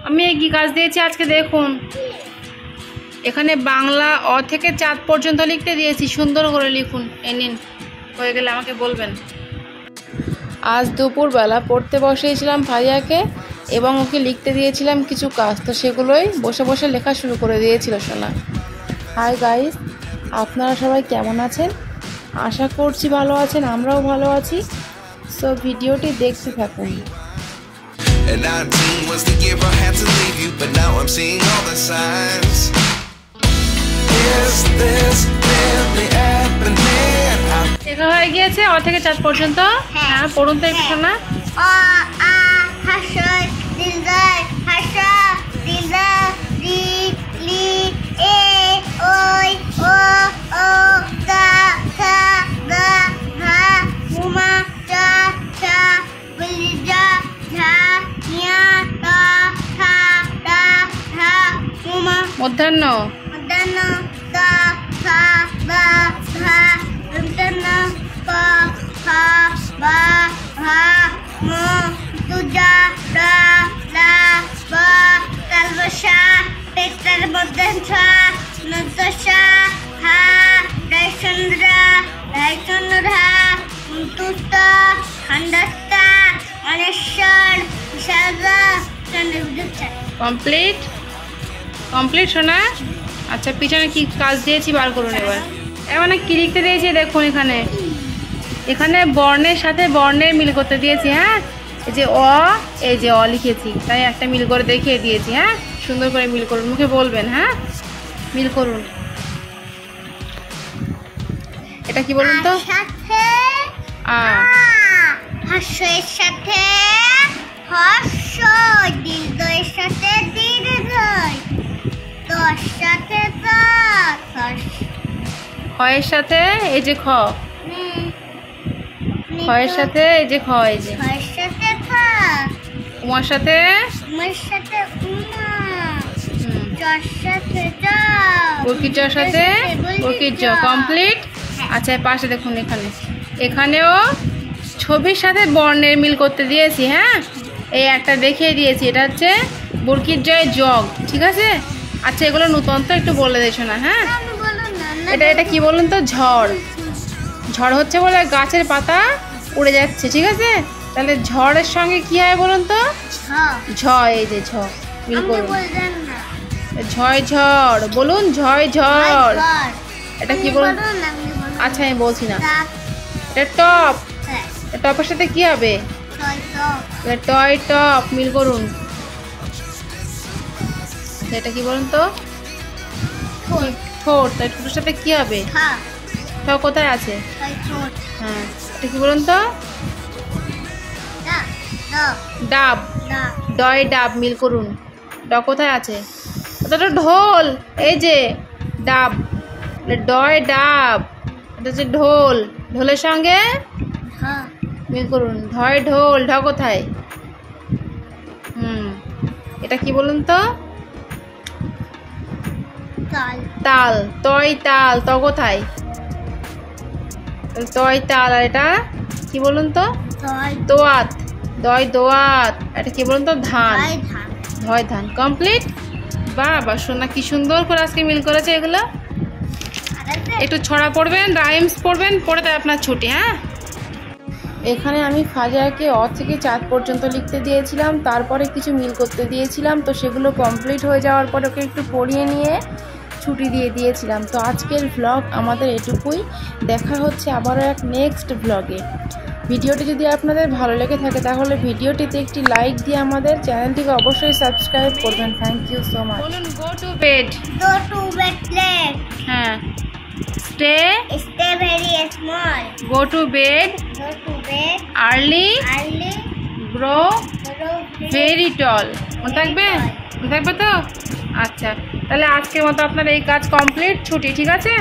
আমি কি কাজ দিয়েছি আজকে দেখুন। এখানে বাংলা অ থেকে চাঁদ পর্যন্ত লিখতে দিয়েছি, সুন্দর করে লিখুন। এই নিন, হয়ে গেলে আমাকে বলবেন। আজ দুপুরবেলা পড়তে বসিয়েছিলাম ভাইয়াকে এবং ওকে লিখতে দিয়েছিলাম কিছু কাজ, তো সেগুলোই বসে বসে লেখা শুরু করে দিয়েছিল সোনা। হাই গাইস, আপনারা সবাই কেমন আছেন? আশা করছি ভালো আছেন, আমরাও ভালো আছি। সো ভিডিওটি দেখতে থাকুন। And 19 was the year I had to leave you, but now I'm seeing all the signs. Is this really happening? লেখা হয়ে গিয়েছে অ থেকে চাঁদ পর্যন্ত। হ্যাঁ, পড়ুন তো একটু শোনা। অ আ হাসর দিলদার হাসা দিলা রি লি এ ওই ও ও কা খা গা ঘা উমা চা চা বিলজা ঝা ইয়া তা থা তা ধা উমা মধ্যাহ্ন মধ্যাহ্ন তা থা বা ধা মধ্যাহ্ন পা ফা বা ভা ম তুজা রা লা বা কালবশা পেটার মধ্যা নতশা হা রাইচন্দ্রা রাইচন্দ্রা তুতা খন্ডস্তা অনেশ্বর সাজা চন্দ্রবিদ্যুৎ। কমপ্লিট কমপ্লিট শোনা। আচ্ছা, পিছনে কি কাজ দিয়েছি বার করুন এবার। এবার কি লিখতে দিয়েছি দেখুন। এখানে বর্ণের সাথে বর্ণের মিল করতে দিয়েছি। হ্যাঁ, এই যে অ, এই যে অ লিখেছি, তাই একটা মিল করে দেখিয়ে দিয়েছি। হ্যাঁ, সুন্দর করে মিল করুন, মুখে বলবেন। হ্যাঁ, মিল করুন। এটা কি বলুন তো? হাস্যের সাথে হর্ষ, দীর্ঘের সাথে দীর্ঘ, দশ সাথে ক্ষয়ের সাথে এই যে খ, ক্ষয়ের সাথে এই যে খ, এই যে সাথে উমার সাথে উমার সাথে উমা, জর সাথে জ, বর্গীর জর সাথে বর্গীর জ। কমপ্লিট। আচ্ছা, পাশে দেখুন, এখানেও ছবির সাথে বর্ণের মিল করতে দিয়েছি। হ্যাঁ, এই একটা দেখিয়ে দিয়েছি, এটা হচ্ছে বর্গীর জয় জগ। ঠিক আছে। আচ্ছা, এগুলো নতুন তো একটু বলে দিয়েছো না। হ্যাঁ, এটা কি বলুন তো? ঝড়। ঝড় হচ্ছে বলে গাছের পাতা উড়ে যাচ্ছে। ঠিক আছে, তাহলে ঝড়ের সঙ্গে কি হয় বলুন তো? ঝ, এই যে ঝ মিল করুন। ঝয় ঝড় বলুন, ঝয় ঝড়। এটা কি বলুন? আচ্ছা, আমি বলছি না। এটা টপ। টপের সাথে কি হবে? টয় টপ মিল করুন। এটা কি বলুন তো? ঠোঁট। তাই ঠোঁটের সাথে কি হবে? ঠ কোথায় আছে? হ্যাঁ, এটা কি বলুন তো? ডাব। ডয় ডাব মিল করুন। ড কোথায় আছে? ওটা তো ঢোল। এই যে ডাব, ডয় ডাব। এটা হচ্ছে ঢোল। ঢোলের সঙ্গে মিল করুন। ঢয় ঢোল। ঢ কোথায়? এটা কি বলুন তো? তাল। তয় তাল। ত কোথায়? তয় তাল। আর এটা কি বলুন তো? দোয়াত। দয় দোয়াত। এটা কি বলুন তো? ধান। ধয় ধান। কমপ্লিট। বাবা সোনা, কি সুন্দর করে আজকে মিল করেছে এগুলো। একটু ছড়া পড়বেন, রাইমস পড়বেন, পড়ে তাই আপনার ছুটি। হ্যাঁ, এখানে আমি ফাজাকে অ থেকে চাঁদ পর্যন্ত লিখতে দিয়েছিলাম, তারপরে কিছু মিল করতে দিয়েছিলাম। তো সেগুলো কমপ্লিট হয়ে যাওয়ার পর ওকে একটু পড়িয়ে নিয়ে ছুটি দিয়ে দিয়েছিলাম। তো আজকের ভ্লগ আমাদের এটুকুই। দেখা হচ্ছে আবারও এক নেক্সট ভ্লগে। ভিডিওটি যদি আপনাদের ভালো লেগে থাকে তাহলে ভিডিওটিতে একটি লাইক দিয়ে আমাদের চ্যানেলটিকে অবশ্যই সাবস্ক্রাইব করবেন। Thank you so much. বলুন go to bed. Go to bed late. হ্যাঁ, stay very small. Go to bed Go to bed early early. Grow Grow very tall. মনে থাকবে? মনে থাকবে তো? আচ্ছা, তাহলে আজকের মতো আপনার এই কাজ কমপ্লিট। ছুটি। ঠিক আছে।